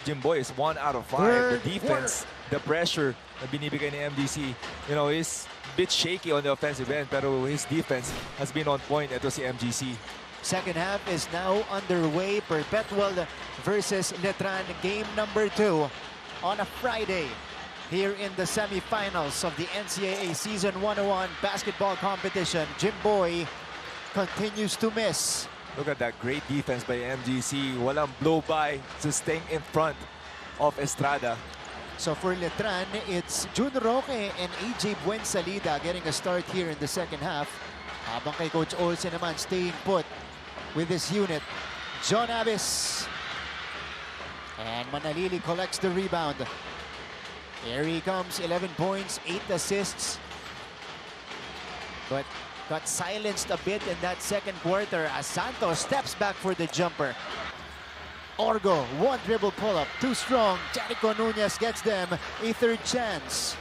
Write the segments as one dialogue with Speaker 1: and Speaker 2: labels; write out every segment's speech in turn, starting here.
Speaker 1: Jimboy is 1 out of 5. The defense, the pressure na binibigay ni MGC, you know, is a bit shaky on the offensive end, pero his defense has been on point. Ito si MGC.
Speaker 2: Second half is now underway. Perpetual versus Letran, game number 2 on a Friday here in the semifinals of the NCAA Season 101 basketball competition. Jimboy continues to miss.
Speaker 1: Look at that great defense by MGC. Walang blow-by, just staying in front of Estrada.
Speaker 2: So for Letran, it's Jun Roque and AJ Buensalida getting a start here in the second half. Habang kay Coach Olsen naman staying put with this unit. John Abbas. And Manalili collects the rebound. Here he comes, 11 points, 8 assists. But got silenced a bit in that second quarter as Santos steps back for the jumper. Orgo, one dribble pull-up, too strong. Jericho Nunez gets them a third chance.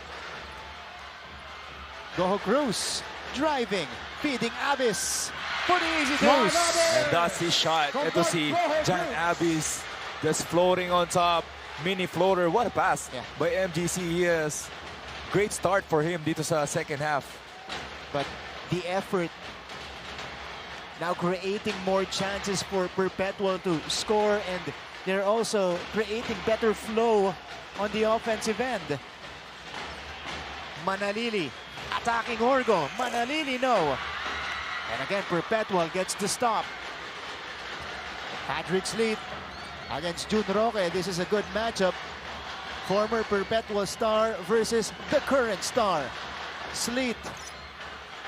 Speaker 2: Goho Cruz, driving, feeding Abyss for the easy deuce.
Speaker 1: And that's his shot. Ito si John Abyss just floating on top. Mini floater. What a pass by MGC. Yes. Great start for him dito sa second half.
Speaker 2: But the effort now creating more chances for Perpetual to score, and they're also creating better flow on the offensive end. Manalili attacking Orgo. Manalili, no. And again, Perpetual gets the stop. Patrick Sleet against Jun Roque. This is a good matchup. Former Perpetual star versus the current star. Sleet.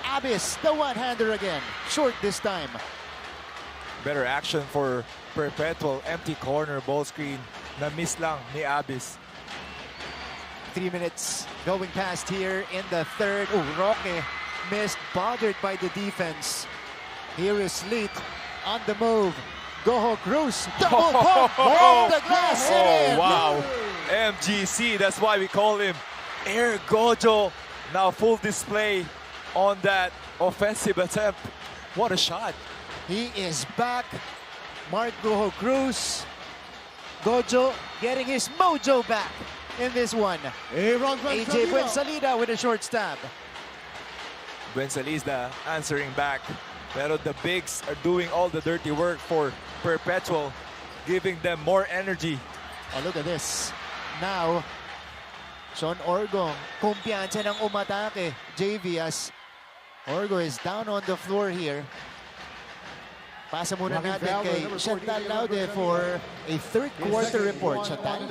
Speaker 2: Abyss, the one-hander again. Short this time.
Speaker 1: Better action for Perpetual. Empty corner, ball screen. Na-miss lang ni Abyss.
Speaker 2: 3 minutes going past here in the third. Oh, Roque missed, bothered by the defense. Here is Sleet on the move. Goho Cruz, double pump, the glass,
Speaker 1: oh, wow. MGC, that's why we call him Air Gojo. Now full display on that offensive attempt. What a shot.
Speaker 2: He is back. Mark Goho Cruz. Gojo getting his mojo back in this one. AJ Buensalida with a short stab.
Speaker 1: Buensalida answering back. Pero the bigs are doing all the dirty work for Perpetual, giving them more energy.
Speaker 2: Oh, look at this. Now, Sean Orgo, kumpiyansa ng umatake. JV as Orgo is down on the floor here. Pasa muna natin kay Chantal Laude for a third quarter report. Chantal.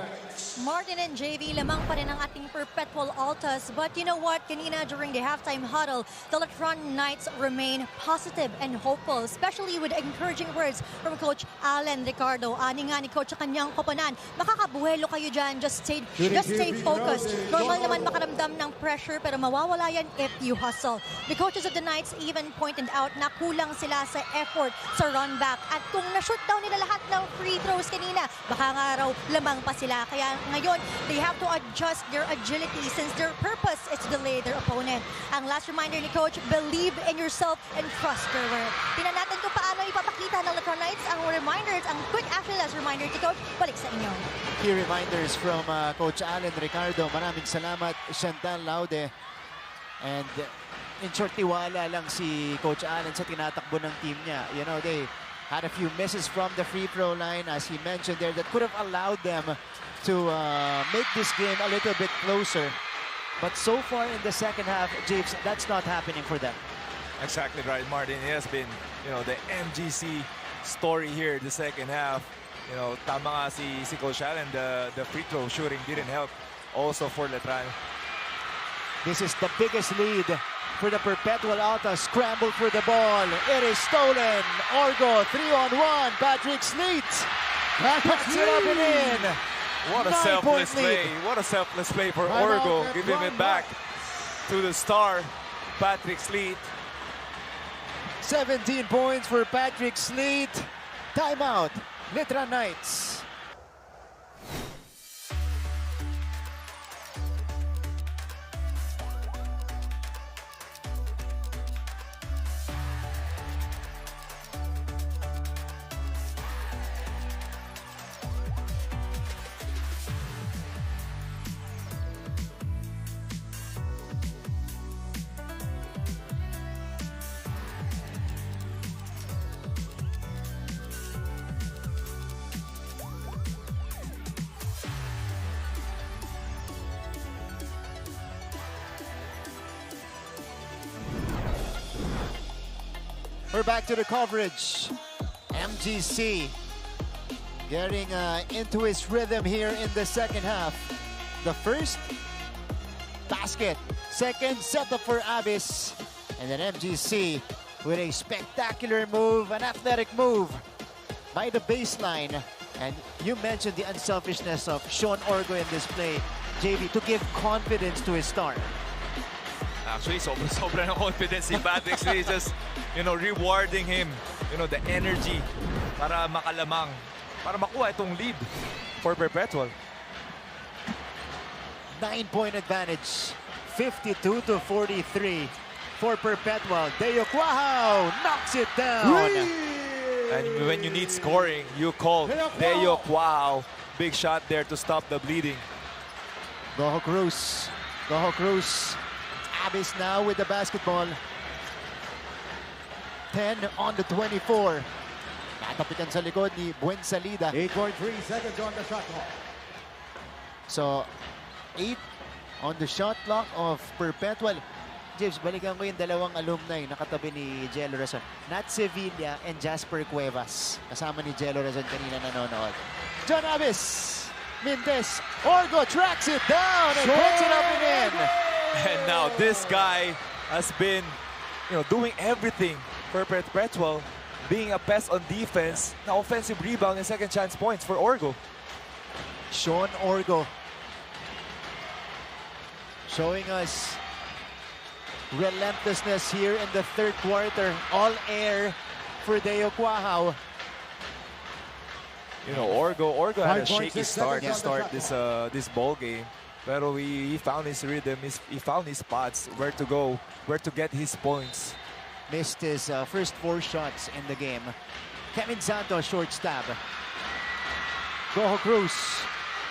Speaker 3: Martin and JV, lamang pa rin ang ating Perpetual Altas. But you know what? Kanina during the halftime huddle, the Letran Knights remain positive and hopeful, especially with encouraging words from Coach Allen Ricardo. Ani nga ni Coach sa kanyang koponan, makakabuhelo kayo dyan. Just stay focused. Normal naman makaramdam ng pressure, pero mawawala yan if you hustle. The coaches of the Knights even pointed out na kulang sila sa effort sa run back. At kung na-shoot down nila lahat ng free throws kanina, baka nga raw lamang pa sila. Kaya ngayon, they have to adjust their agility since their purpose is to delay their opponent. Ang last reminder ni Coach, believe in yourself and trust your work. Tingnan natin kung paano ipapakita ng Letran Knights ang reminders, ang quick action last reminder ni Coach. Balik sa inyo.
Speaker 2: Key reminders from Coach Allen Ricardo. Maraming salamat, Chantal Laude. And in short, tiwala lang si Coach Allen sa tinatakbo ng team niya. You know, they had a few misses from the free throw line, as he mentioned there, that could have allowed them to make this game a little bit closer. But so far in the second half, James, that's not happening for them.
Speaker 1: Exactly right, Martin. It has been, you know, the MGC story here in the second half. You know, tama nga si Coach Allen, the free throw shooting didn't help also for Letran.
Speaker 2: This is the biggest lead for the Perpetual Altas. Scramble for the ball. It is stolen. Orgo, 3-on-1. Patrick Sleet puts it up and in.
Speaker 1: What a selfless play. What a selfless play for Orgo. Giving it back to the star, Patrick Sleet.
Speaker 2: 17 points for Patrick Sleet. Timeout. Letran Knights. We're back to the coverage. MGC getting into his rhythm here in the second half. The first basket, second setup for Abyss, and then MGC with a spectacular move, an athletic move by the baseline. And you mentioned the unselfishness of Sean Orgo in this play, JB, to give confidence to his star.
Speaker 1: Actually, sobra ng confidence si Patrick Lee, just, rewarding him, the energy para makalamang, para makuha itong lead for Perpetual.
Speaker 2: 9-point advantage, 52-43 for Perpetual. Deo Quahao knocks it down.
Speaker 1: And when you need scoring, you call Deo Quahao. Big shot there to stop the bleeding.
Speaker 2: Goho Cruz. Goho Cruz. Abyss now with the basketball. 10 on the 24. Natapitan sa likod ni Buen Salida.
Speaker 4: 8.3 seconds on the shot clock.
Speaker 2: So, 8 on the shot clock of Perpetual. James, balikan ko yung dalawang alumni na katabi ni Jello Razon. Nat Sevilla and Jasper Cuevas. Kasama ni Jello Razon kanina nanonood. John Abyss. Mendez. Orgo tracks it down and puts it up and in.
Speaker 1: And now this guy has been, doing everything for Perpetual, being a pest on defense. Now offensive rebound and second chance points for Orgo.
Speaker 2: Sean Orgo showing us relentlessness here in the third quarter. All air for Deo Quahao.
Speaker 1: Orgo had a
Speaker 4: 5.6
Speaker 1: shaky start to
Speaker 4: seconds on the
Speaker 1: start this ball game. Pero he found his rhythm, he found his spots, where to go, where to get his points.
Speaker 2: Missed his first 4 shots in the game. Kevin Santos, short stab. Goho Cruz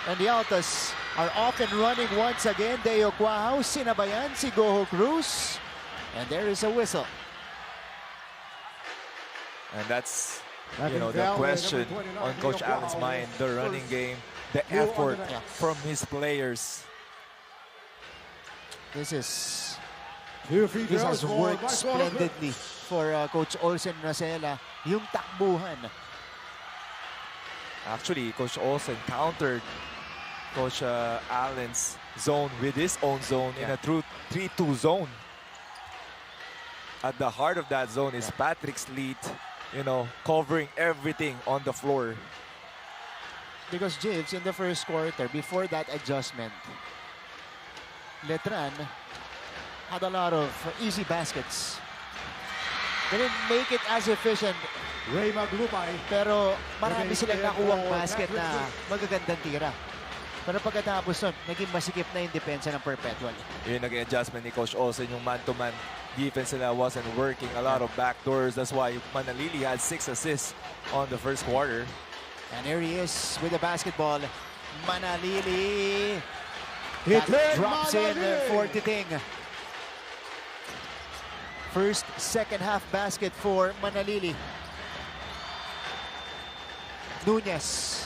Speaker 2: and the Altas are off and running once again. Deo Quahao, sinabayan si Goho Cruz. And there is a whistle.
Speaker 1: And that's, the question on Coach Allen's mind, the running game, the effort from his players.
Speaker 2: This has worked splendidly for Coach Olsen Nacela. Yung takbuhan.
Speaker 1: Actually, Coach Olsen countered Coach Allen's zone with his own zone in a true 3-2 zone. At the heart of that zone is Patrick's lead, covering everything on the floor.
Speaker 2: Because James, in the first quarter, before that adjustment, Letran had a lot of easy baskets. They didn't make it as efficient.
Speaker 4: Ray Maglupay.
Speaker 2: Pero marami silang nakuwang basket na magagandang tira. Pero pagkatapos nun, naging masikip na yung depensa ng Perpetual.
Speaker 1: Yung naging adjustment ni Coach Olsen, yung man-to-man defense nila wasn't working. A lot of backdoors. That's why Manalili had 6 assists on the first quarter.
Speaker 2: And here he is with the basketball. Manalili.
Speaker 4: That
Speaker 2: drops in for Titing. First, second half basket for Manalili. Nunez.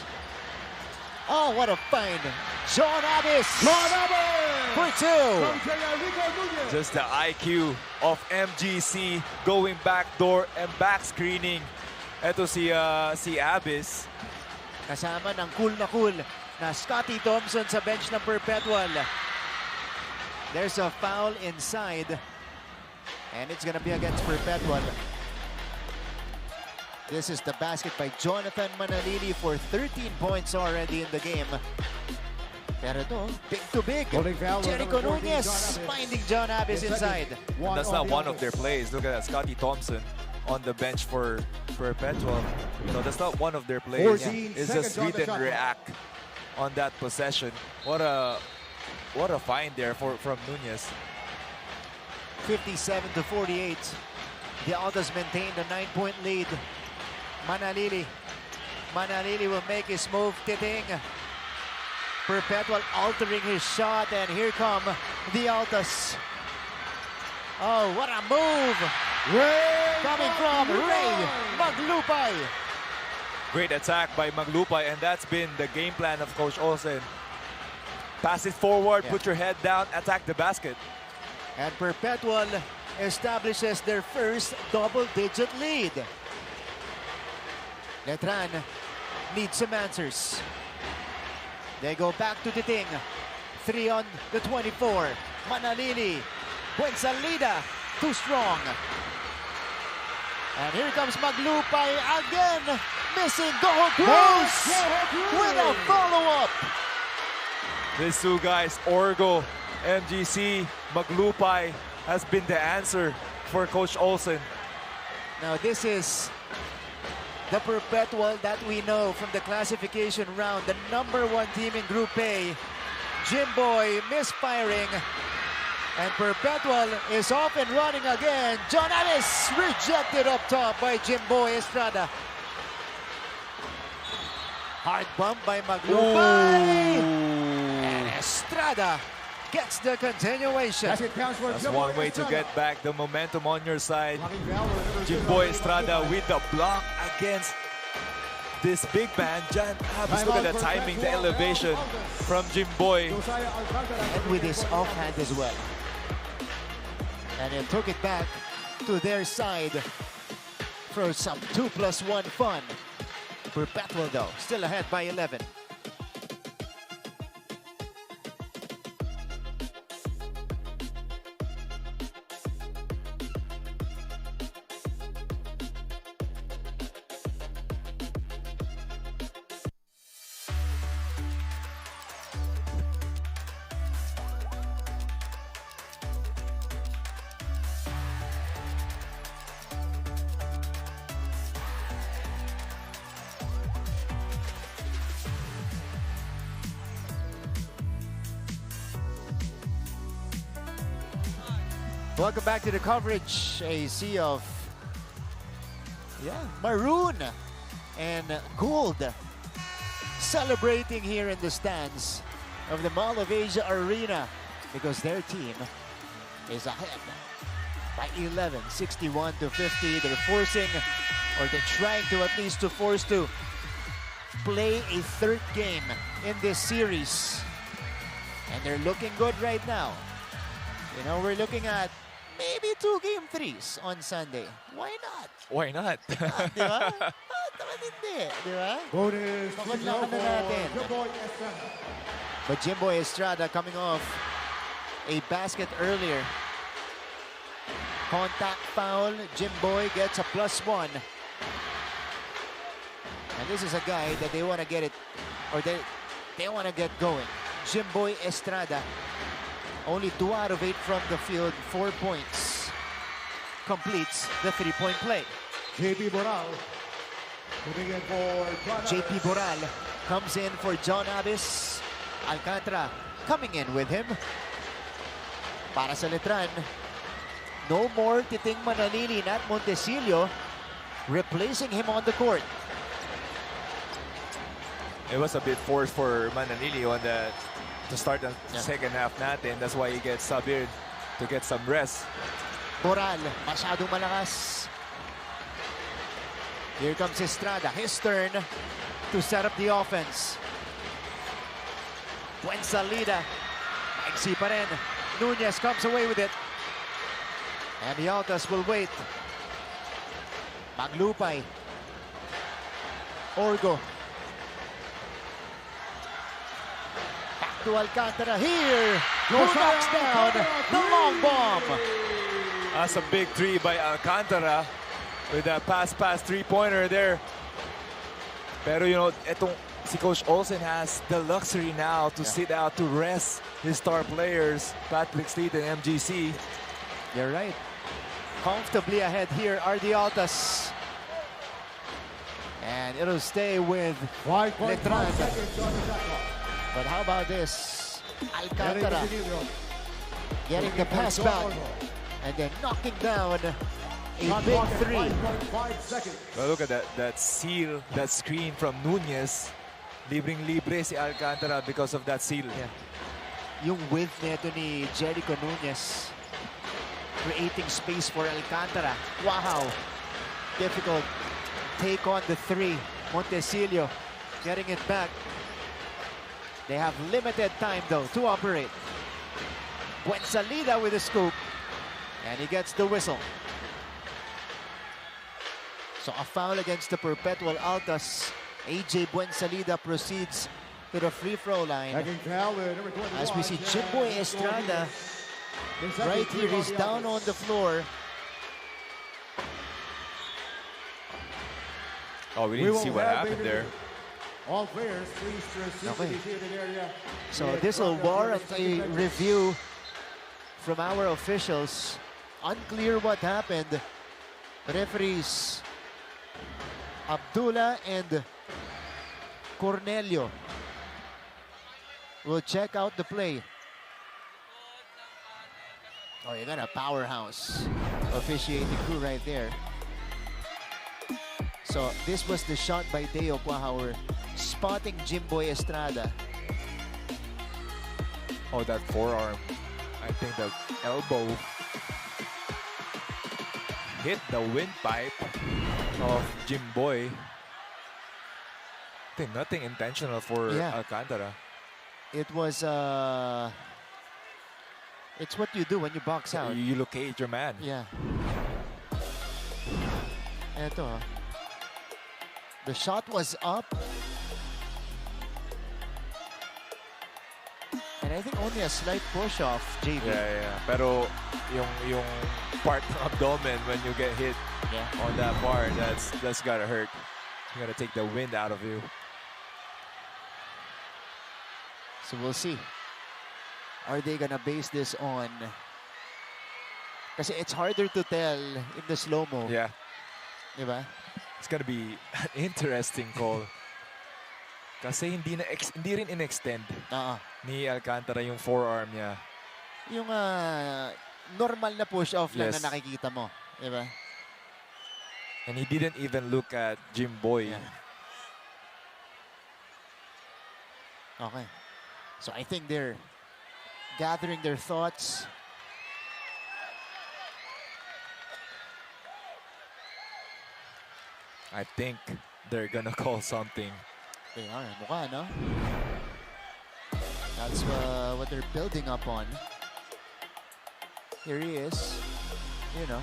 Speaker 2: Oh, what a find. John Abyss. For 2.
Speaker 1: Just the IQ of MGC going backdoor and back screening. Ito si Abyss.
Speaker 2: Kasama ng cool na Scotty Thompson sa bench ng Perpetual. There's a foul inside. And it's gonna be against Perpetual. This is the basket by Jonathan Manalili for 13 points already in the game. Pero ito, big to big. Jericho Nunez finding John Abyss inside.
Speaker 1: That's not one of their plays. Look at that, Scotty Thompson on the bench for Perpetual. That's not one of their plays. It's just read and react on that possession. What a find there from Nunez.
Speaker 2: 57-48. The Altas maintain the 9-point lead. Manalili will make his move. Titing. Perpetual altering his shot, and here come the Altas. Oh, what a move! Coming from Ray Maglupay.
Speaker 1: Great attack by Maglupay, and that's been the game plan of Coach Olsen. Pass it forward, put your head down, attack the basket.
Speaker 2: And Perpetual establishes their first double-digit lead. Letran needs some answers. They go back to the thing. 3 on the 24. Manalili. Buensalida. Too strong. And here comes Maglupay again. Missing. Go Cruz with a follow-up.
Speaker 1: These two guys, Orgo, MGC, Maglupay, has been the answer for Coach Olsen.
Speaker 2: Now this is the Perpetual that we know from the classification round. The #1 team in Group A. Jimboy misfiring. And Perpetual is off and running again. John Alice rejected up top by Jimboy Estrada. Hard bump by Maglupay. And Estrada gets the continuation.
Speaker 1: That's one way to get back the momentum on your side. Jimboy Estrada with the block against this big man, Jan Abis. Look at the timing, the elevation from Jimboy.
Speaker 2: And with his offhand as well. And he took it back to their side for some 2+1 fun. Perpetual though, still ahead by 11. Welcome back to the coverage. A sea of maroon and gold celebrating here in the stands of the Mall of Asia Arena because their team is ahead by 11, 61-50. They're forcing, or they're trying to at least to force to play a third game in this series. And they're looking good right now. You know, we're looking at maybe 2 game 3s on Sunday. Why not?
Speaker 1: Why not?
Speaker 2: Di ba? Bakit hindi? Di ba?
Speaker 4: Bonus
Speaker 2: Maglakan na natin. But Jimboy Estrada coming off a basket earlier. Contact foul. Jimboy gets a +1. And this is a guy that they want to get it, or they want to get going. Jimboy Estrada. Only 2 out of 8 from the field, 4 points. Completes the 3-point play.
Speaker 4: JP Boral coming in for John
Speaker 2: JP Boral comes in for John Abis. Alcantara coming in with him. Para sa Letran, no more Titing Manalili, not Montecillo, replacing him on the court.
Speaker 1: It was a bit forced for Mananili on that to start the second half natin. That's why he gets subbed in to get some rest.
Speaker 2: Boral, masyadong malakas. Here comes Estrada. His turn to set up the offense. Buensalida. Maigsi pa rin. Nunez comes away with it. And the Altas will wait. Maglupay. Orgo. To Alcantara here, who knocks down the long bomb.
Speaker 1: That's a big 3 by Alcantara with that pass three-pointer there. Pero you know, si Coach Olsen has the luxury now to sit out, to rest his star players, Patrick Sleet and MGC.
Speaker 2: You're right. Comfortably ahead here are the Altas. And it'll stay with Letran. But how about this? Alcantara getting the pass back and then knocking down a big 3.
Speaker 1: Well, look at that seal, that screen from Nunez. Libreng-libre si Alcantara because of that seal.
Speaker 2: Yeah. Yung width nito ni Jericho Nunez creating space for Alcantara. Wow. Difficult. Take on the 3. Montecillo getting it back. They have limited time though to operate. Buensalida with a scoop. And he gets the whistle. So a foul against the Perpetual Altas. AJ Buensalida proceeds to the free throw line. As we see Jimboy Estrada right here, he's down on the floor.
Speaker 1: Oh, we didn't see what happened there.
Speaker 4: All players, please proceed to the seated area.
Speaker 2: So this will warrant a review from our officials. Unclear what happened. Referees Abdullah and Cornelio will check out the play. Oh, you got a powerhouse officiating crew right there. So this was the shot by Deo Quahour, spotting Jimboy Estrada.
Speaker 1: Oh, that forearm. I think the elbow hit the windpipe of Jimboy. I think nothing intentional for Alcantara.
Speaker 2: It was, it's what you do when you box out.
Speaker 1: You locate your man.
Speaker 2: Yeah. Eto. The shot was up. And I think only a slight push off, JV.
Speaker 1: Yeah. Pero yung part ng abdomen when you get hit on that part, that's gotta hurt. You gotta take the wind out of you.
Speaker 2: So we'll see. Are they gonna base this on? Kasi it's harder to tell in the slow-mo.
Speaker 1: Yeah.
Speaker 2: Diba?
Speaker 1: It's gonna be an interesting call. Kasi hindi rin in-extend ni Alcantara yung forearm niya.
Speaker 2: Yung normal na push-off lang
Speaker 1: Yes.
Speaker 2: na nakikita mo. Diba?
Speaker 1: And he didn't even look at Jimboy.
Speaker 2: Yeah. Okay. So I think they're gathering their thoughts.
Speaker 1: I think they're gonna call something.
Speaker 2: They are. Mukha, no? That's what they're building up on. Here he is. You know.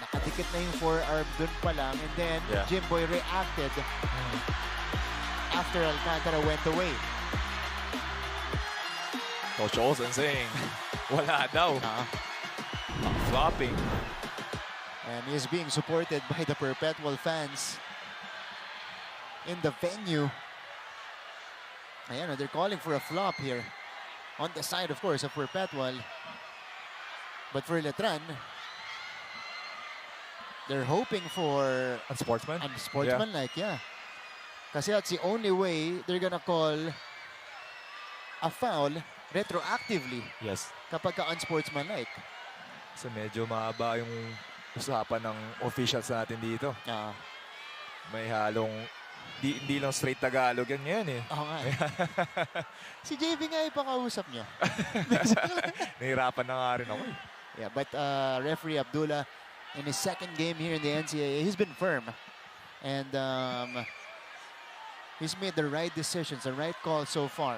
Speaker 2: Nakadikit na yung forearm dun pa lang. And then Jimboy reacted after Alcantara went away.
Speaker 1: Coach Olsen saying, wala daw. Flopping.
Speaker 2: And he is being supported by the Perpetual fans in the venue. Ayan, they're calling for a flop here. On the side, of course, of Perpetual. But for Letran, they're hoping for unsportsmanlike, yeah. Kasi that's the only way they're gonna call a foul retroactively.
Speaker 1: Yes.
Speaker 2: Kapag ka unsportsmanlike.
Speaker 1: So medyo mahaba yung usapan ng officials natin dito. May halong, hindi lang straight Tagalog yan ngayon eh.
Speaker 2: Oo nga. Si JV nga ipakausap niyo.
Speaker 1: Nahirapan na nga rin ako eh.
Speaker 2: Yeah, but referee Abdullah, in his second game here in the NCAA, he's been firm. And he's made the right decisions, the right call so far.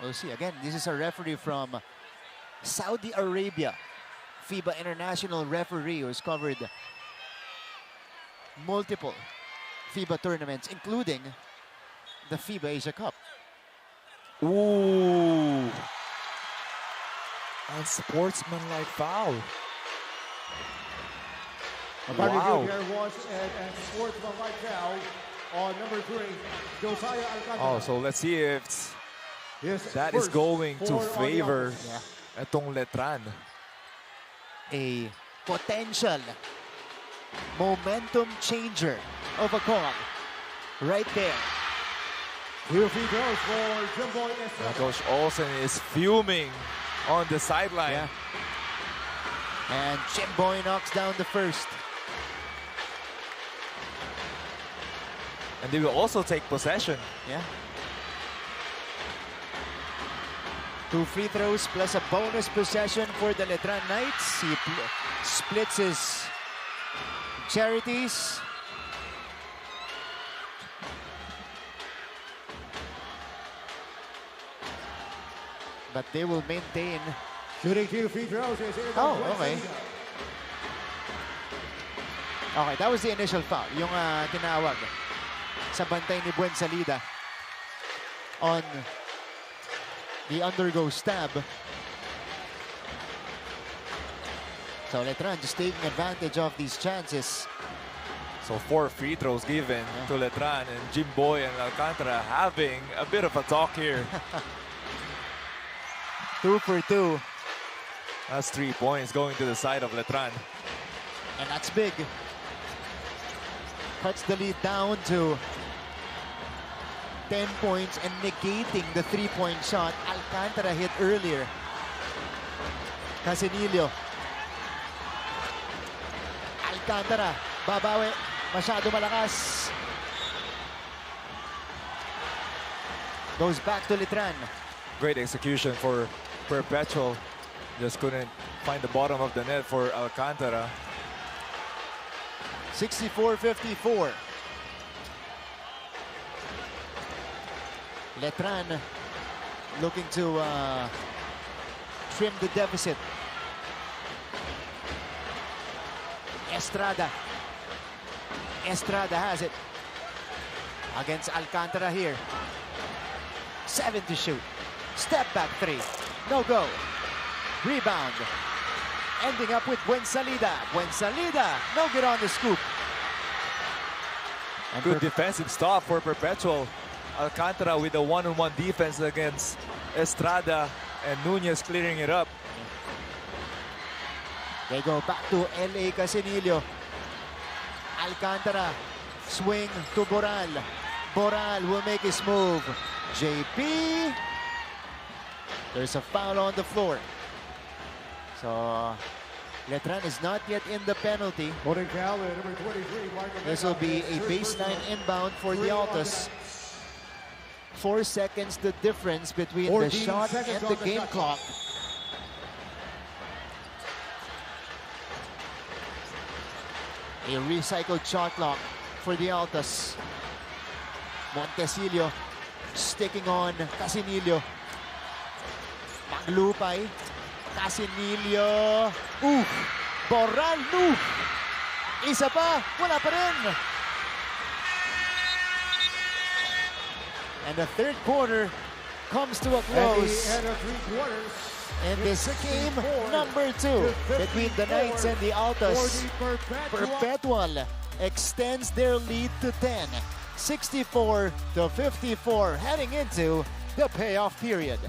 Speaker 2: We'll see. Again, this is a referee from Saudi Arabia. FIBA international referee who's covered multiple FIBA tournaments, including the FIBA Asia Cup.
Speaker 1: Ooh. Unsportsmanlike foul.
Speaker 4: Wow. There was an sportsmanlike foul on number 3, Josiah Alcantara.
Speaker 1: Oh, so let's see if that is going to favor itong Letran.
Speaker 2: A potential momentum changer of a call right there.
Speaker 4: Here he goes for Jimboy Estrada.
Speaker 1: Coach Olsen is fuming on the sideline.
Speaker 2: Yeah. And Jimboy knocks down the first.
Speaker 1: And they will also take possession.
Speaker 2: Yeah. 2 free throws plus a bonus possession for the Letran Knights. He splits his charities. but they will maintain.
Speaker 4: Shooting 2 free throws is
Speaker 2: Oh, okay. Okay, that was the initial foul. Yung tinawag sa bantay ni Buensalida on the undergo stab. So Letran just taking advantage of these chances.
Speaker 1: So 4 free throws given to Letran, and Jimboy and Alcantara having a bit of a talk here.
Speaker 2: 2 for 2.
Speaker 1: That's 3 points going to the side of Letran.
Speaker 2: And that's big. Cuts the lead down to 10 points and negating the 3-point shot Alcantara hit earlier. Casinillo. Alcantara, babawi. Masyado malakas. Goes back to Letran.
Speaker 1: Great execution for Perpetual. Just couldn't find the bottom of the net for Alcantara.
Speaker 2: 64-54. Letran looking to trim the deficit. Estrada. Estrada has it against Alcantara here. 7 to shoot. Step back 3. No go. Rebound. Ending up with Buensalida. Buensalida. No good on the scoop. And
Speaker 1: Good defensive stop for Perpetual. Alcantara with a one-on-one defense against Estrada, and Nunez clearing it up.
Speaker 2: They go back to LA Casinillo. Alcantara. Swing to Boral. Boral will make his move. JP. There's a foul on the floor. So Letran is not yet in the penalty.
Speaker 4: Holding foul at number 23.
Speaker 2: This will be a baseline inbound for the Altas. 4 seconds the difference between the
Speaker 4: 14
Speaker 2: shot
Speaker 4: seconds
Speaker 2: and
Speaker 4: on
Speaker 2: the
Speaker 4: the
Speaker 2: game
Speaker 4: shot
Speaker 2: clock. A recycled shot clock for the Altas. Montesillo sticking on Casinillo. Maglupay. Casinillo. Boral. Isa pa. Wala pa rin. And the third quarter comes to a close.
Speaker 4: At the end of 3 quarters.
Speaker 2: And this game number 2 between the Knights and the Altas. Perpetual extends their lead to 10. 64-54 heading into the payoff period.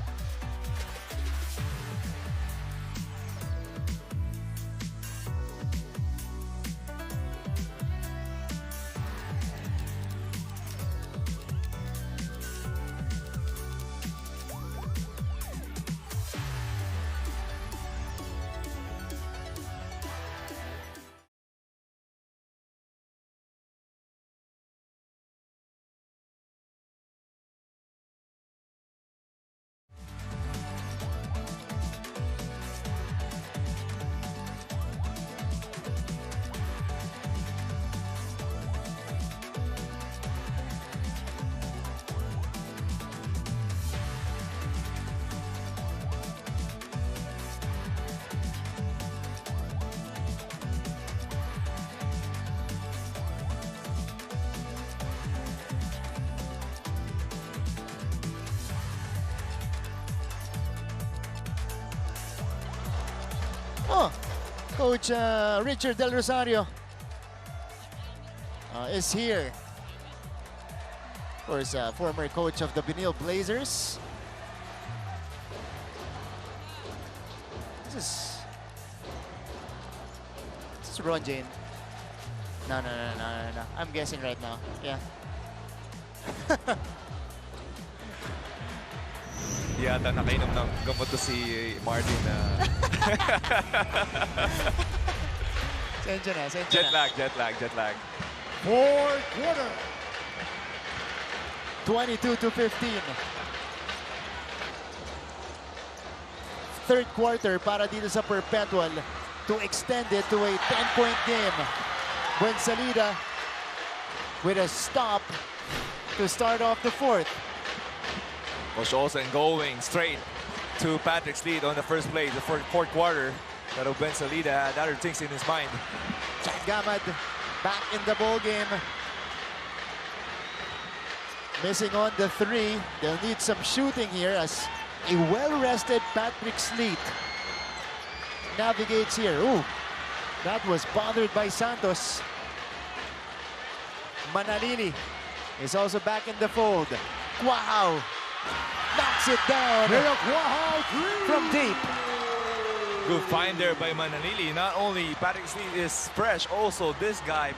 Speaker 2: Coach Richard Del Rosario is here. Of course, former coach of the Benil Blazers. This is Ron Jane. No. I'm guessing right now. Yeah.
Speaker 1: Di ata nakainom ng gamot to si Martin na
Speaker 2: Sensya
Speaker 1: jet
Speaker 2: na.
Speaker 1: lag.
Speaker 4: Fourth quarter.
Speaker 2: 22-15. Third quarter para dito sa Perpetual to extend it to a 10-point game. Buensalida with a stop to start off the fourth.
Speaker 1: Coach Olsen going straight to Patrick's lead on the first play, the fourth quarter. That Ben Salida had other things in his mind.
Speaker 2: Gamad back in the ball game. Missing on the three. They'll need some shooting here as a well-rested Patrick Sleet navigates here. Ooh, that was bothered by Santos. Manalili is also back in the fold. Wow! Knocks it down from deep.
Speaker 1: Good find there by Manalili. Not only Patrick Sleet is fresh, also this guy,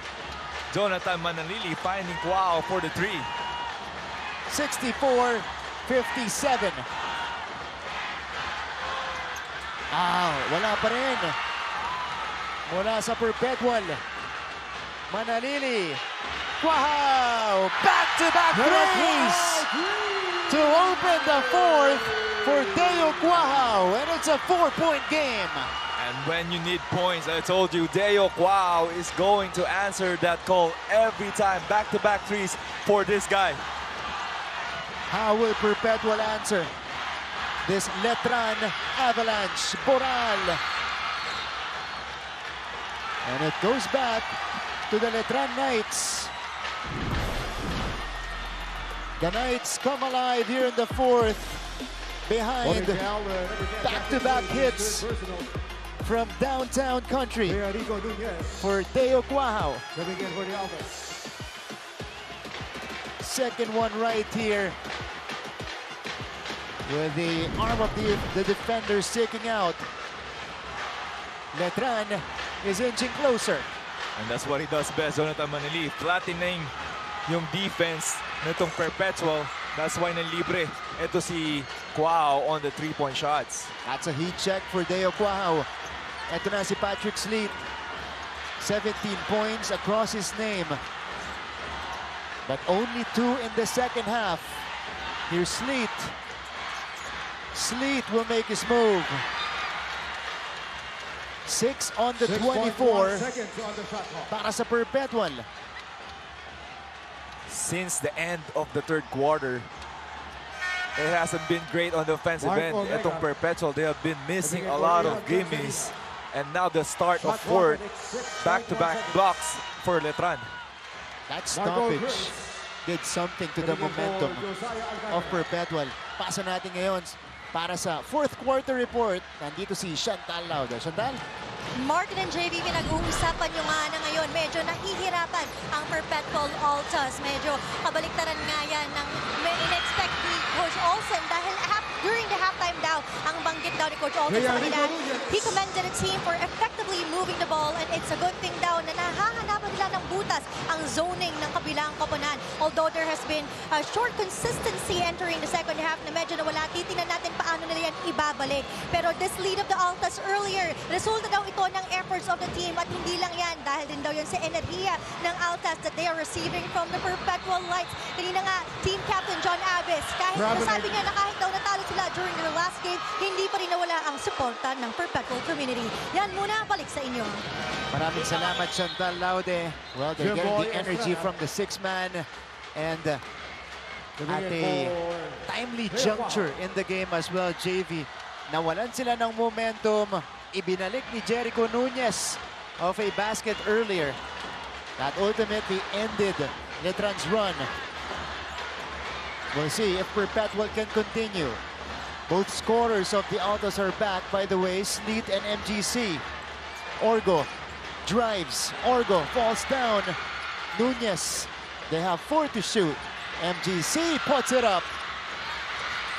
Speaker 1: Jonathan Manalili, finding Kwao for the three.
Speaker 2: 64-57. Wala pa rin. Mula sa Perpetual. Manalili. Wow! Back-to-back threes to open the fourth for Deo Kwao, and it's a 4-point game.
Speaker 1: And when you need points, I told you, Deo Kwao is going to answer that call every time. Back-to-back threes for this guy.
Speaker 2: How will Perpetual answer this Letran avalanche? Boral. And it goes back to the Letran Knights. The Knights come alive here in the fourth behind back-to-back hits from downtown country for Deo Kwao. Second one right here with the arm of the defender sticking out. Letran is inching closer.
Speaker 1: And that's what he does best, Jonathan Manalili. Flattening yung defense nitong Perpetual. That's why nalibre ito si Kwao on the three-point shots.
Speaker 2: That's a heat check for Deo Kwao. Ito na si Patrick Sleet. 17 points across his name. But only 2 in the second half. Here's Sleet. Sleet will make his move. 6 on the 24 para sa Perpetual.
Speaker 1: Since the end of the third quarter, it hasn't been great on the offensive end. Itong Perpetual, they have been missing a lot of gimmies. And now the start of fourth, back-to-back blocks for Letran.
Speaker 2: That stoppage did something to the momentum of Perpetual. Pasa natin ngayon para sa fourth quarter report. Nandito si Chantal Laude. Chantal?
Speaker 3: Martin and JV, pinag-uusapan nyo nga na ngayon. Medyo nahihirapan ang Perpetual Altas. Medyo kabaliktaran nga yan ng in-expect ni Coach Olsen dahil during the halftime daw, ang banggit daw ni Coach Olsen sa kanila, he commended the team for effectively moving the ball, and it's a good thing daw na nahahanapan nila ng butas ang zoning ng kabilang koponan. Although there has been a short consistency entering the second half na medyo nawala, titingnan natin paano nila yan ibabalik. Pero this lead of the Altas earlier, resulta daw ito ng efforts of the team, at hindi lang yan dahil din daw yan sa enerhiya ng Altas that they are receiving from the Perpetual Lights. Kanina nga, team captain John Abbas, kahit nasabi niya na kahit daw natalo sila during the last game, hindi pa rin nawala ang suporta ng Perpetual community. Yan muna, balik sa inyo.
Speaker 2: Maraming salamat, Chantal Laude. Well, they're getting the energy from the six-man, and at a timely juncture in the game as well, JV. Nawalan sila ng momentum. Ibinalik ni Jericho Nunez of a basket earlier. That ultimately ended Letran's run. We'll see if Perpetual can continue. Both scorers of the Altas are back, by the way, Sleet and MGC. Orgo drives. Orgo falls down. Nunez, they have 4 to shoot. MGC puts it up.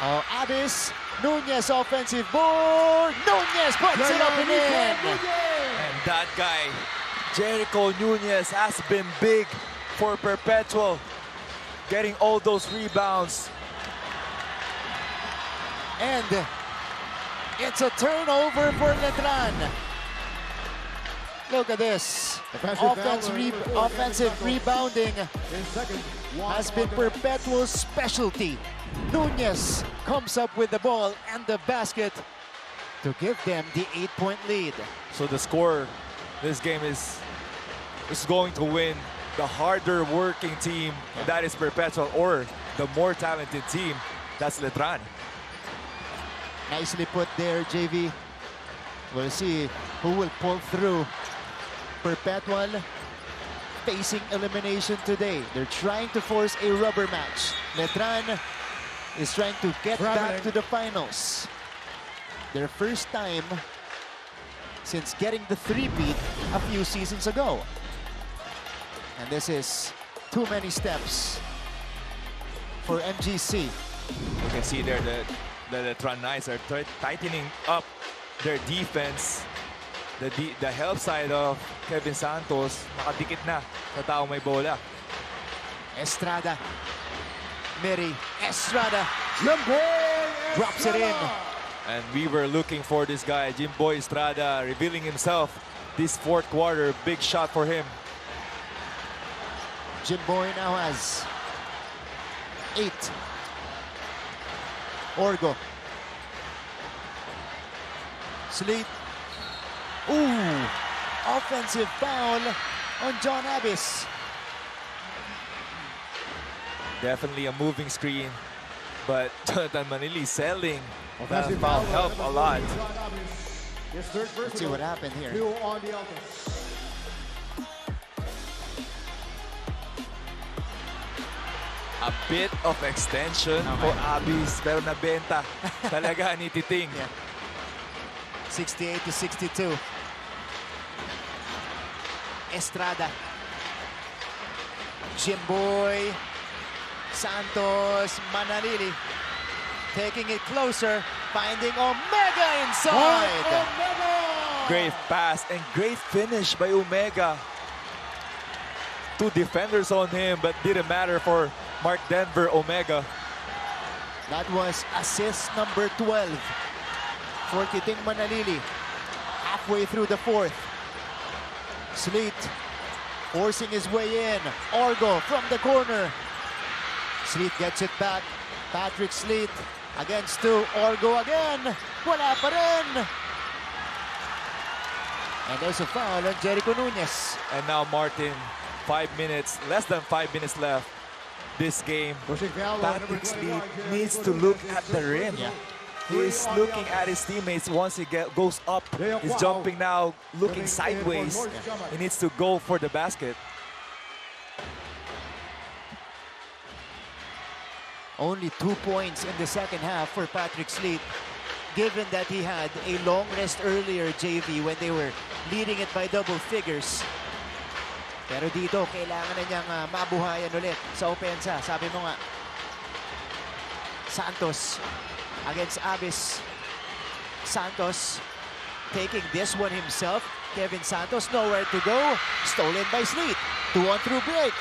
Speaker 2: Oh, Abyss. Nunez offensive board. Nunez puts it up and in.
Speaker 1: And that guy, Jericho Nunez, has been big for Perpetual, getting all those rebounds.
Speaker 2: And it's a turnover for Letran. Look at this. Offensive rebounding has been Perpetual's specialty. Nunez comes up with the ball and the basket to give them the 8-point lead.
Speaker 1: So the score this game is going to win the harder working team, and that is Perpetual, or the more talented team, that's Letran.
Speaker 2: Nicely put there, JV. We'll see who will pull through. Perpetual facing elimination today. They're trying to force a rubber match. Letran is trying to get back to the finals. Their first time since getting the three-peat a few seasons ago. And this is too many steps for MGC.
Speaker 1: You can see there the Letran Knights are tightening up their defense. The help side of Kevin Santos, nakadikit na sa taong may bola.
Speaker 2: Estrada. Miri. Estrada. Drops it in.
Speaker 1: And we were looking for this guy, Jimboy Estrada, revealing himself this fourth quarter. Big shot for him.
Speaker 2: Jimboy now has 8. Orgo. Sleet. Ooh! Offensive foul on John Abyss.
Speaker 1: Definitely a moving screen, but Jonathan Manili selling that foul helped a lot.
Speaker 2: Let's see what happened here.
Speaker 1: A bit of extension for Abyss, pero nabenta talaga ni Titing.
Speaker 2: Yeah. 68 to 62. Estrada. Jimboy. Santos. Manalili. Taking it closer. Finding Omega inside.
Speaker 1: Great pass and great finish by Omega. 2 defenders on him, but didn't matter for Mark Denver Omega.
Speaker 2: That was assist number 12 for Titing Manalili. Halfway through the fourth. Sleet forcing his way in. Orgo from the corner. Sleet gets it back. Patrick Sleet against 2. Orgo again. Wala pa rin. And there's a foul on Jericho Nunez.
Speaker 1: And now Martin, 5 minutes, less than 5 minutes left this game. Patrick Sleet needs to look at the rim.
Speaker 2: Yeah.
Speaker 1: He's looking at his teammates once he goes up. He's jumping now, looking sideways. He needs to go for the basket.
Speaker 2: Only 2 points in the second half for Patrick Sleet, given that he had a long rest earlier, JV, when they were leading it by double figures. Pero dito, kailangan na niyang mabuhayan ulit sa opensa. Sabi mo nga, Santos against Abyss. Santos taking this one himself. Kevin Santos nowhere to go. Stolen by Sleet. 2-on through break.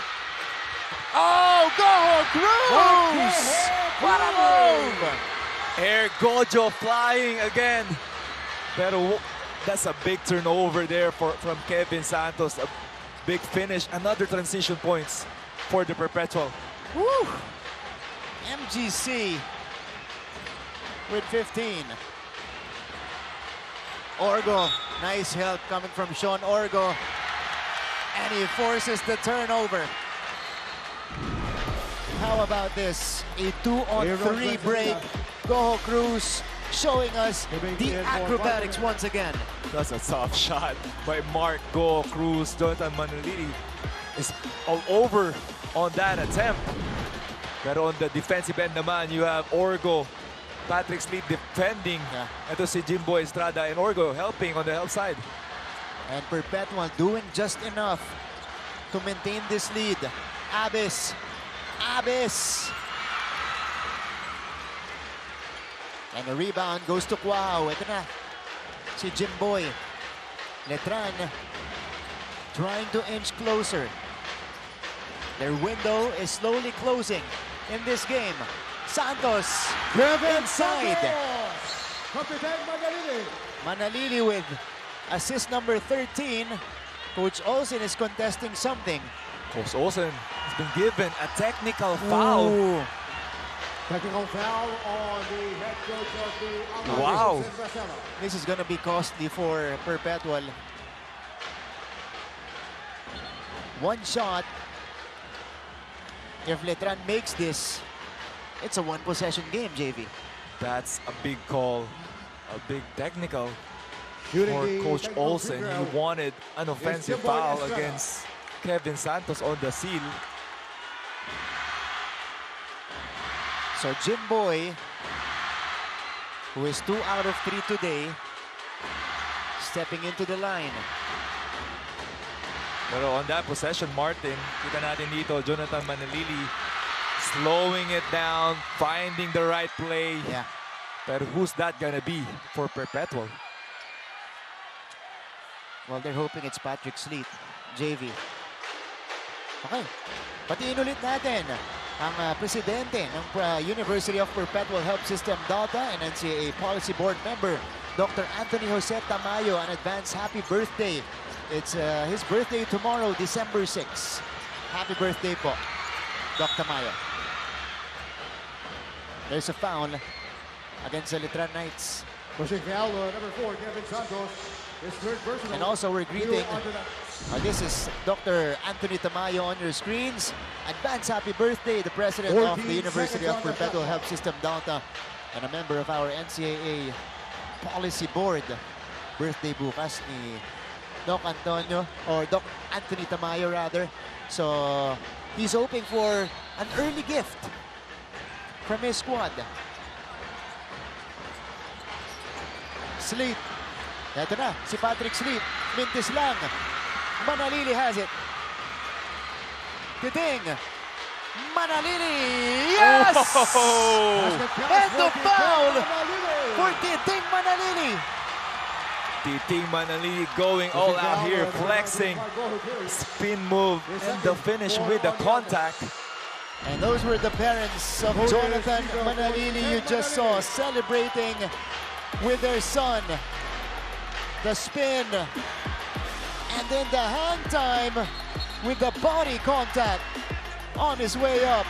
Speaker 2: Oh, go Cruz! What a move!
Speaker 1: Air Gojo flying again. Pero that's a big turnover there from Kevin Santos. A big finish. Another transition points for the Perpetual.
Speaker 2: Woo! MGC with 15. Orgo, nice help coming from Sean Orgo. And he forces the turnover. How about this? A 2-on-3 break. Goho Cruz showing us the acrobatics once again.
Speaker 1: That's a tough shot by Mark Go Cruz. Jonathan Manalili is all over on that attempt. But on the defensive end naman, you have Orgo, Patrick Sleet defending. Ito si Jimboy Estrada and Orgo helping on the help side.
Speaker 2: And Perpetual doing just enough to maintain this lead. Abyss. Abyss. And the rebound goes to Kwao. Ito na si Jimboy. Letran trying to inch closer. Their window is slowly closing in this game. Santos inside. Manalili with assist number 13. Coach Olsen is contesting something.
Speaker 1: Coach Olsen has been given a technical foul.
Speaker 2: Ooh.
Speaker 4: Technical foul on the head coach of the
Speaker 1: Wow.
Speaker 2: This is gonna be costly for Perpetual. One shot. If Letran makes this, it's a one-possession game, JV.
Speaker 1: That's a big call, a big technical
Speaker 4: Shooting
Speaker 1: for
Speaker 4: the
Speaker 1: Coach
Speaker 4: technical
Speaker 1: Olsen.
Speaker 4: free
Speaker 1: He
Speaker 4: throw.
Speaker 1: wanted an offensive
Speaker 4: Jimboy
Speaker 1: foul
Speaker 4: Estrada.
Speaker 1: against Kevin Santos on the seal.
Speaker 2: So Jimboy, who is 2 out of 3 today, stepping into the line.
Speaker 1: Pero on that possession, Martin, kita natin dito, Jonathan Manalili slowing it down, finding the right play.
Speaker 2: Yeah.
Speaker 1: Pero who's that gonna be for Perpetual?
Speaker 2: Well, they're hoping it's Patrick Sleet, JV. Okay. Patiin ulit natin ang presidente ng University of Perpetual Health System Data and NCAA Policy Board member, Dr. Anthony Jose Tamayo. An advance happy birthday. It's his birthday tomorrow, December 6. Happy birthday po, Doc Tamayo. There's a foul against the Letran Knights.
Speaker 4: Pushing foul, number 4, Kevin Santos. His third personal.
Speaker 2: And also we're greeting,
Speaker 4: Under the
Speaker 2: this is Dr. Anthony Tamayo on your screens. Advance happy birthday, the president of
Speaker 4: 14
Speaker 2: the University of
Speaker 4: seconds on the
Speaker 2: Perpetual
Speaker 4: clock.
Speaker 2: Health System Data and a member of our NCAA Policy Board. Birthday bukas ni Doc Antonio, or Doc Anthony Tamayo rather. So he's hoping for an early gift from his squad. Sleet. Ito na, si Patrick Sleet. Mintis lang. Manalili has it. Titing. Manalili. Yes!
Speaker 1: Oh!
Speaker 4: basket count,
Speaker 2: And the
Speaker 4: 14
Speaker 2: foul
Speaker 4: Manalili.
Speaker 2: for Titing Manalili.
Speaker 1: Titing Manalili going all out here, flexing, spin move, and the finish with the contact.
Speaker 2: And those were the parents of Jonathan Manalili you just saw celebrating with their son. The spin and then the hang time with the body contact on his way up,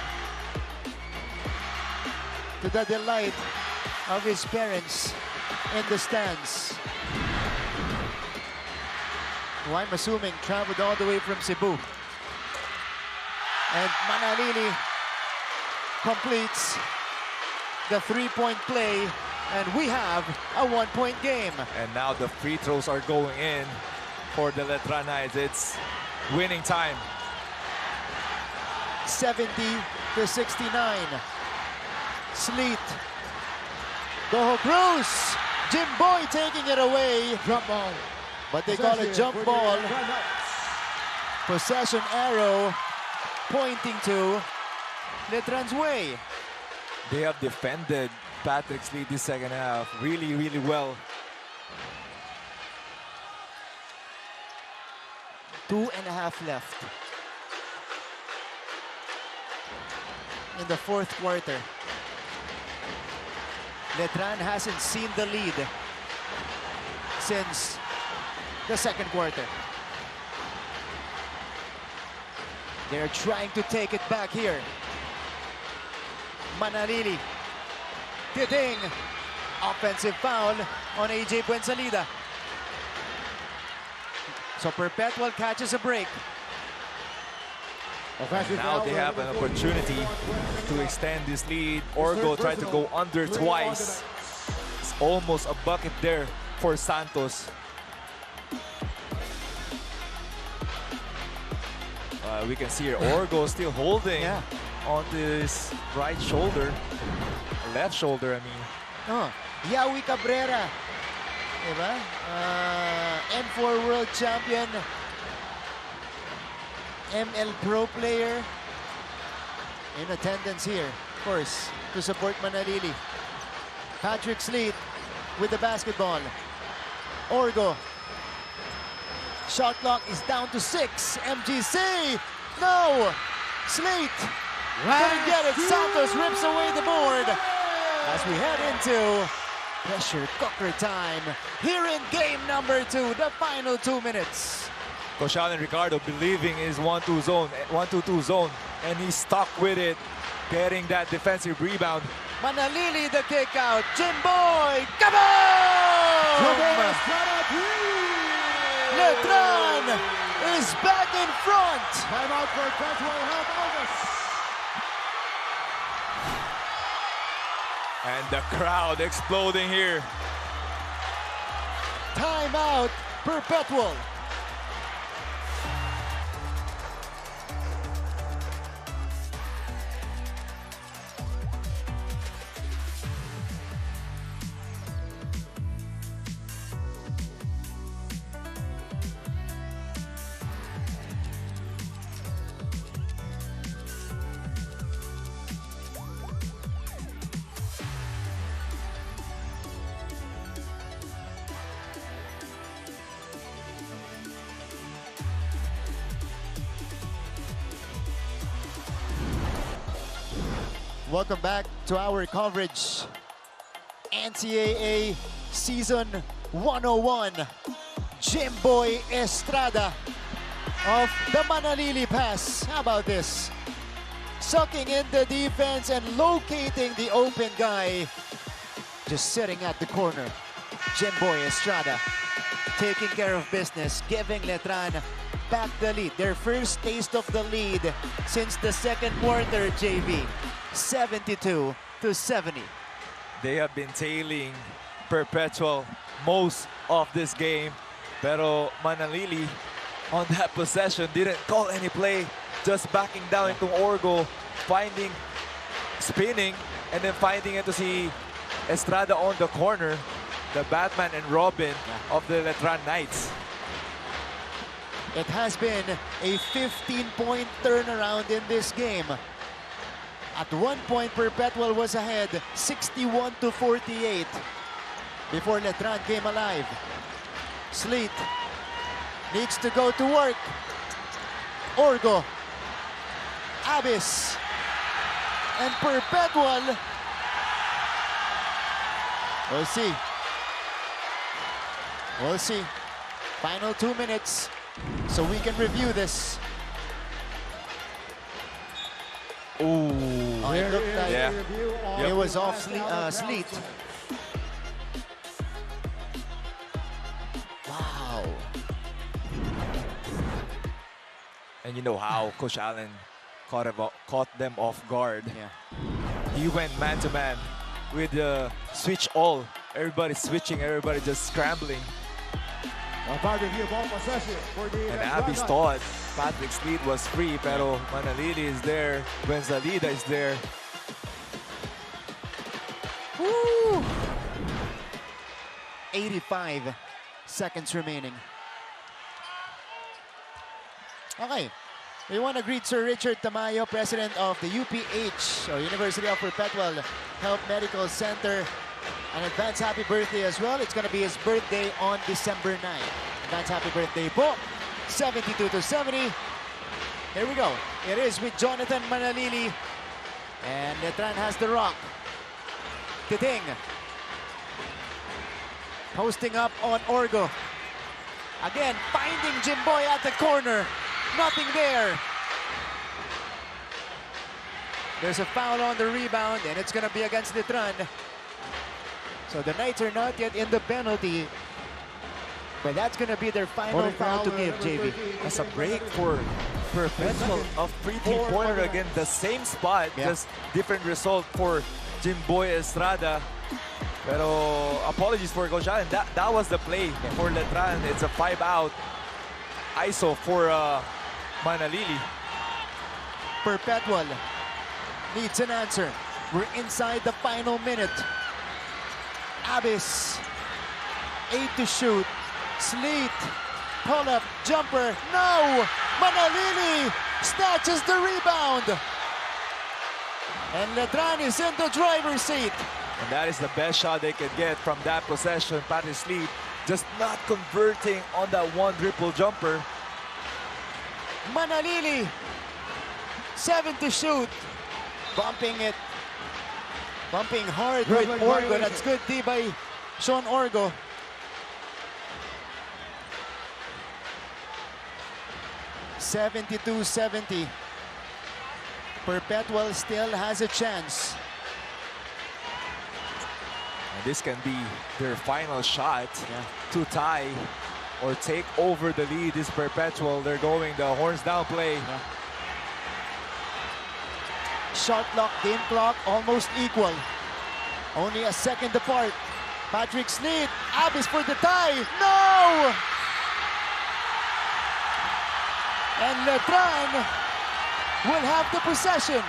Speaker 2: to the delight of his parents in the stands, who I'm assuming traveled all the way from Cebu. And Manalili completes the three-point play, and we have a one-point game.
Speaker 1: And now the free throws are going in for the Letran Knights. It's winning time.
Speaker 2: 70-69. Sleet. Goho Cruz. Jimboy taking it away.
Speaker 4: Jump ball.
Speaker 2: But they call it jump ball. Possession arrow pointing to Letran's way.
Speaker 1: They have defended Patrick's lead this second half really, really well.
Speaker 2: 2.5 left in the fourth quarter. Letran hasn't seen the lead since the second quarter. They're trying to take it back here. Manalili. Titing. Offensive foul on AJ Buensalida. So Perpetual catches a break.
Speaker 1: Now they have an opportunity to extend this lead. Orgo tried to go under twice. It's almost a bucket there for Santos. We can see here Orgo still holding onto his right shoulder, left shoulder, I mean.
Speaker 2: Oh, Yawi Cabrera, diba? M4 World Champion, ML Pro player, in attendance here, of course, to support Manalili. Patrick Sleet with the basketball. Orgo. Shot clock is down to 6. MGC. No. Sleet. Couldn't get it. Santos rips away the board as we head into pressure cooker time here in game number 2, the final 2 minutes.
Speaker 1: Coach Alan Ricardo believing his 1-2 zone, 1-2-2 zone, and he's stuck with it, getting that defensive rebound.
Speaker 2: Manalili the kick out. Jimboy. Kaboom! Letran is back in front.
Speaker 4: Timeout for Perpetual Altas.
Speaker 1: And the crowd exploding here.
Speaker 2: Timeout, Perpetual. Welcome back to our coverage. NCAA Season 101. Jimboy Estrada of the Manalili Pass. How about this? Sucking in the defense and locating the open guy. Just sitting at the corner. Jimboy Estrada taking care of business, giving Letran back the lead. Their first taste of the lead since the second quarter, JV. 72-70.
Speaker 1: They have been tailing Perpetual most of this game. Pero Manalili on that possession didn't call any play, just backing down into Orgo, spinning, and then finding it to see Estrada on the corner, the Batman and Robin of the Letran Knights.
Speaker 2: It has been a 15-point turnaround in this game. At one point, Perpetual was ahead, 61-48, before Letran came alive. Sleet needs to go to work. Orgo, Abyss, and Perpetual. We'll see. We'll see. Final 2 minutes, so we can review this.
Speaker 1: Ooh.
Speaker 2: Oh, it looked like it was off Sleet. Wow.
Speaker 1: And you know how Coach Allen caught them off guard.
Speaker 2: Yeah.
Speaker 1: He went man-to-man with the switch all. Everybody switching, everybody just scrambling. And Abby thought Patrick Sleet was free, pero Manalili is there, Benzalida is there.
Speaker 2: Woo! 85 seconds remaining. Okay, we want to greet Sir Richard Tamayo, president of the UPH, or University of Perpetual Health Medical Center. An advance happy birthday as well. It's going to be his birthday on December 9. Advance happy birthday po. 72-70. Here we go. It is with Jonathan Manalili. And Letran has the rock. Kiting. Posting up on Orgo. Again, finding Jimboy at the corner. Nothing there. There's a foul on the rebound, and it's going to be against Letran. So the Knights are not yet in the penalty. But that's going to be their final foul to give, JV.
Speaker 1: That's a break for Perpetual of three-pointer again. The same spot, just different result for Jimboy Estrada. Pero apologies for Coach Allen. That was the play for Letran. It's a 5-out ISO for Manalili.
Speaker 2: Perpetual needs an answer. We're inside the final minute. Abyss, 8 to shoot. Sleet, pull-up, jumper, no! Manalili snatches the rebound. And Letran is in the driver's seat.
Speaker 1: And that is the best shot they could get from that possession. Patrick Sleet just not converting on that one dribble jumper.
Speaker 2: Manalili, 7 to shoot. Bumping it. Bumping hard with Orgo. That's good D by Sean Orgo. (72-70). Perpetual still has a chance.
Speaker 1: And this can be their final shot to tie or take over the lead. This Perpetual, they're going the horns down play.
Speaker 2: Shot clock, game clock, almost equal. Only a second apart. Patrick's lead. Abis for the tie. No! And Letran will have the possession.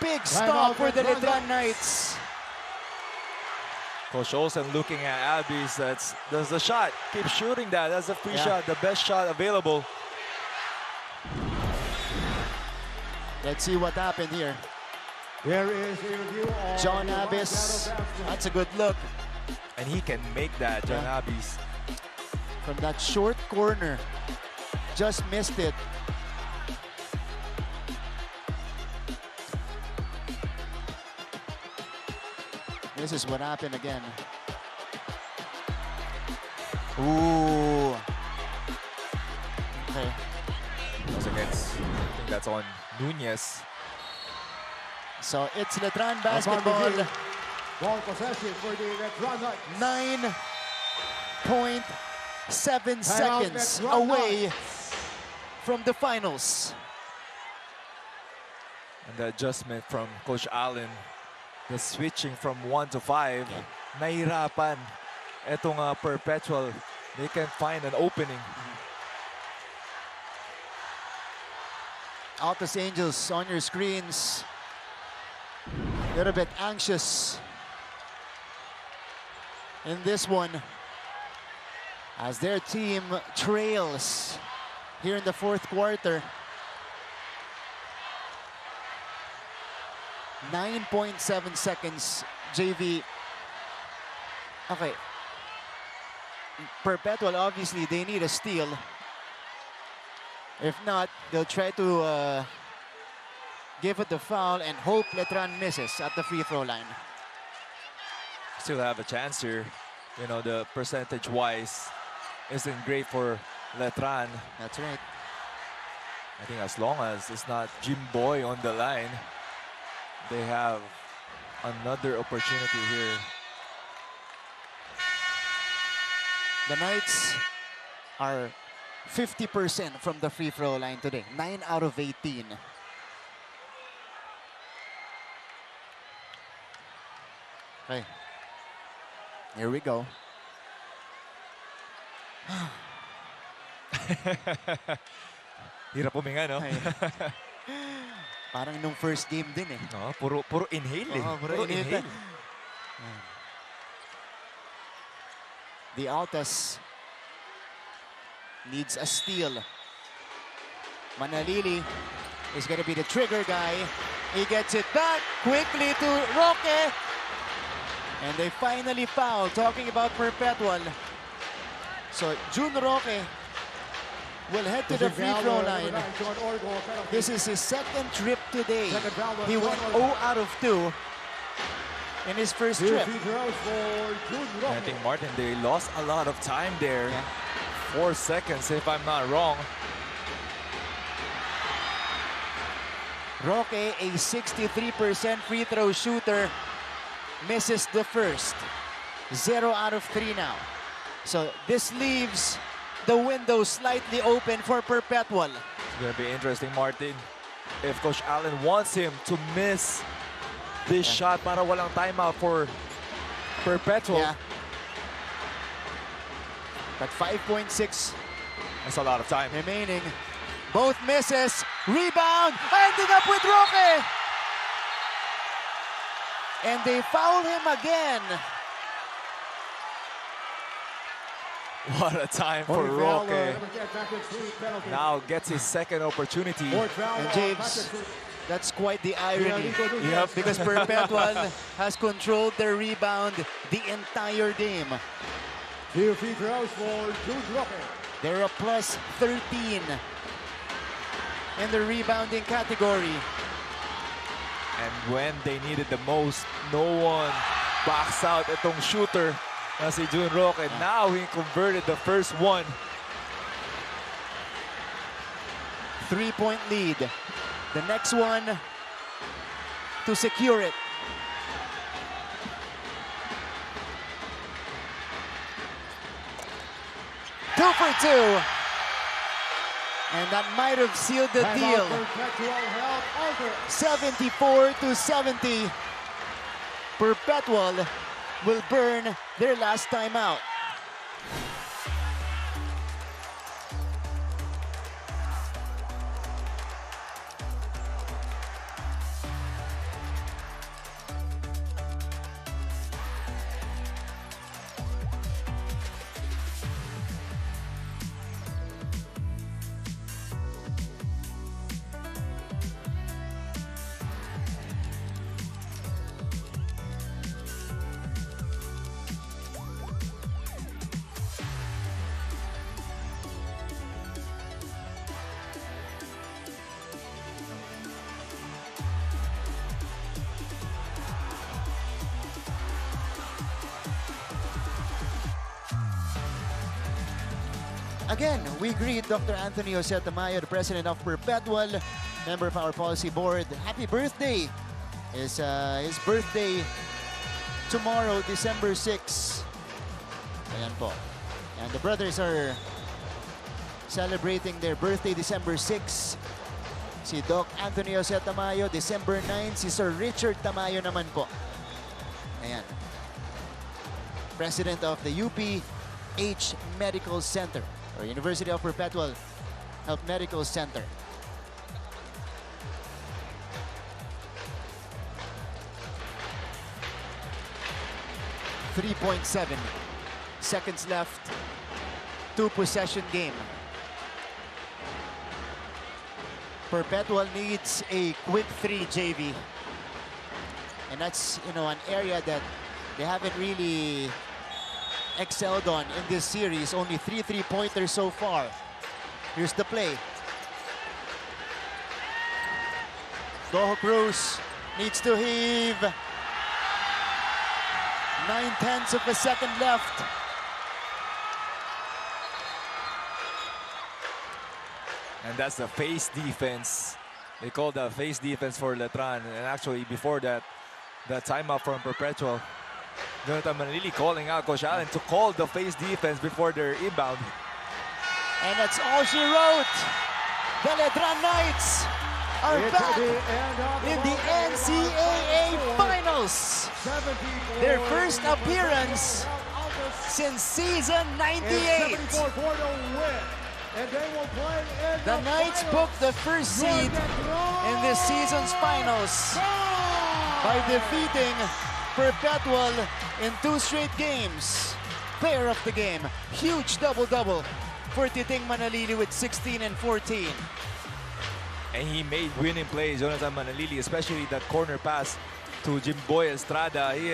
Speaker 2: Big stop for the Letran Knights.
Speaker 1: Coach Olsen looking at Abis. That's the shot. Keep shooting that. That's a free shot, the best shot available.
Speaker 2: Let's see what happened here.
Speaker 4: There is a review on
Speaker 2: John
Speaker 4: the right
Speaker 2: Abis.
Speaker 4: battle basket.
Speaker 2: That's a good look.
Speaker 1: And he can make that, John Abis.
Speaker 2: From that short corner. Just missed it. This is what happened again. Ooh. Okay.
Speaker 1: Once again, I think that's on Nunez.
Speaker 2: So it's Letran basketball.
Speaker 4: Ball possession for the Letran Knights.
Speaker 2: 9.7 seconds away from the finals.
Speaker 1: And the adjustment from Coach Allen, the switching from 1 to 5, nahirapan etong Perpetual. They can find an opening.
Speaker 2: Altas Angels on your screens. A little bit anxious in this one as their team trails here in the fourth quarter. 9.7 seconds, JV. Okay. Perpetual, obviously, they need a steal. If not, they'll try to give it the foul and hope Letran misses at the free throw line.
Speaker 1: Still have a chance here. You know, the percentage-wise isn't great for Letran.
Speaker 2: That's right.
Speaker 1: I think as long as it's not Jim Boy on the line, they have another opportunity here.
Speaker 2: The Knights are 50% from the free throw line today. 9 out of 18. Okay. Here we go.
Speaker 1: Hirap huminga, no?
Speaker 2: Parang nung first game din eh.
Speaker 1: No, puro inhale eh.
Speaker 2: Puro inhale. The Altas needs a steal. Manalili is going to be the trigger guy. He gets it back quickly to Roque. And they finally foul. Talking about Perpetual. So Jun Roque will head to the free throw line. This is his second trip today. He went 0 out of 2 in his first trip.
Speaker 1: I think, Martin, they lost a lot of time there. 4 seconds, if I'm not wrong.
Speaker 2: Roque, a 63% free throw shooter, misses the first. 0 out of 3 now. So this leaves the window slightly open for Perpetual.
Speaker 1: It's going to be interesting, Martin. If Coach Allen wants him to miss this shot para walang timeout for Perpetual.
Speaker 2: Yeah. But 5.6
Speaker 1: that's a lot of time
Speaker 2: remaining. Both misses. Rebound. Ending up with Roque. And they foul him again.
Speaker 1: What a time for Roque. Now gets his second opportunity.
Speaker 2: And James, that's quite the irony.
Speaker 1: Yep.
Speaker 2: Because Perpetual has controlled their rebound the entire game.
Speaker 4: Two free throws for Jun Roque.
Speaker 2: They're a plus 13 in the rebounding category.
Speaker 1: And when they needed the most, no one backs out itong shooter na si Jun Roque. Now he converted the first one.
Speaker 2: 3-point lead. The next one to secure it. Two for 2. And that might have sealed the
Speaker 4: Timeout
Speaker 2: deal.
Speaker 4: Perpetual Altas.
Speaker 2: 74-70. Perpetual will burn their last timeout. Again, we greet Dr. Anthony Jose Tamayo, the president of Perpetual, member of our policy board. Happy birthday! It's his birthday tomorrow, December 6. Ayan po. And the brothers are celebrating their birthday December 6. Si Doc Anthony Jose Tamayo, December 9. Si Sir Richard Tamayo naman po. Ayan. President of the UPH Medical Center, or University of Perpetual Health Medical Center. .7 seconds left. 2-possession game. Perpetual needs a quick 3, JV. And that's, an area that they haven't really excelled on in this series. Only 3 3-pointers so far. Here's the play. Doho Cruz needs to heave. 9/10 of a second left.
Speaker 1: And that's the face defense. They call that face defense for Letran. And actually, before that, the timeout from Perpetual, Jonathan Manalili calling out Coach Allen to call the face defense before their inbound.
Speaker 2: And that's all she wrote. The Letran Knights are back in the NCAA Finals. Their first appearance since season 98. The Knights booked the first seed in this season's finals by defeating Perpetual in 2 straight games. Player of the game, huge double-double for Titing Manalili with 16 and 14.
Speaker 1: And he made winning plays, Jonathan Manalili, especially that corner pass to Jimboy Estrada. He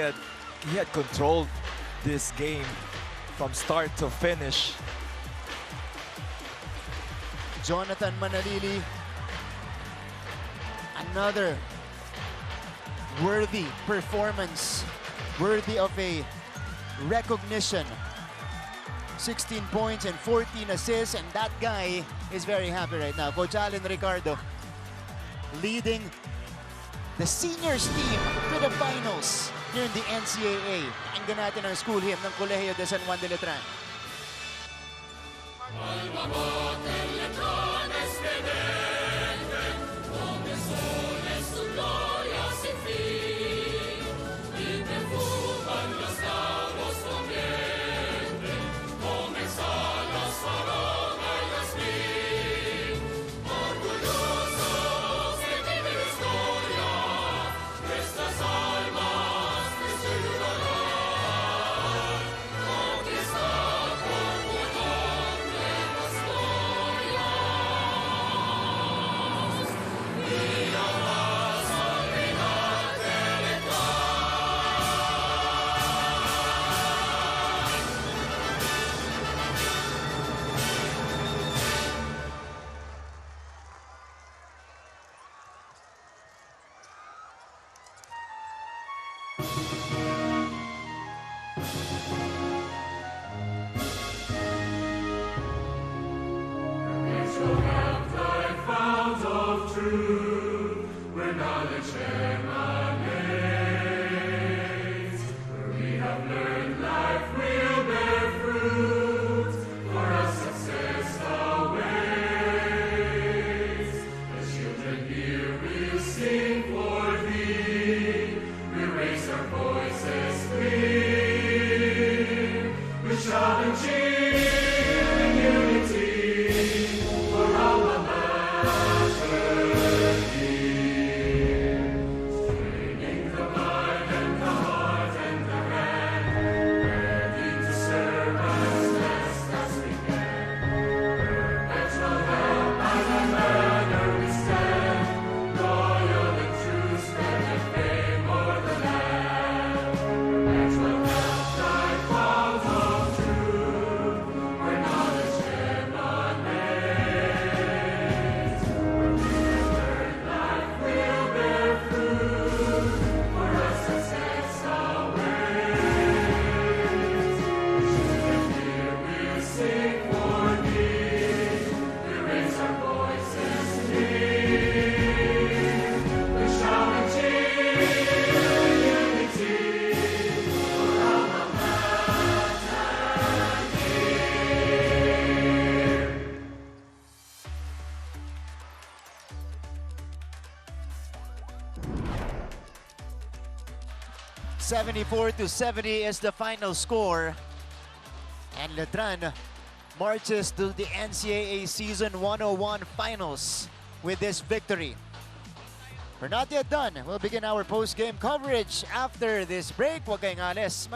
Speaker 1: had controlled this game from start to finish.
Speaker 2: Jonathan Manalili, another worthy performance, worthy of a recognition. 16 points and 14 assists, and that guy is very happy right now. Coach Allen Ricardo leading the seniors team to the finals here in the NCAA. Pakinggan natin ang school hymn ng Colegio de San Juan de Letran. 74-70 is the final score. And Letran marches to the NCAA Season 101 Finals with this victory. We're not yet done. We'll begin our post-game coverage after this break. Huwag kayong alis.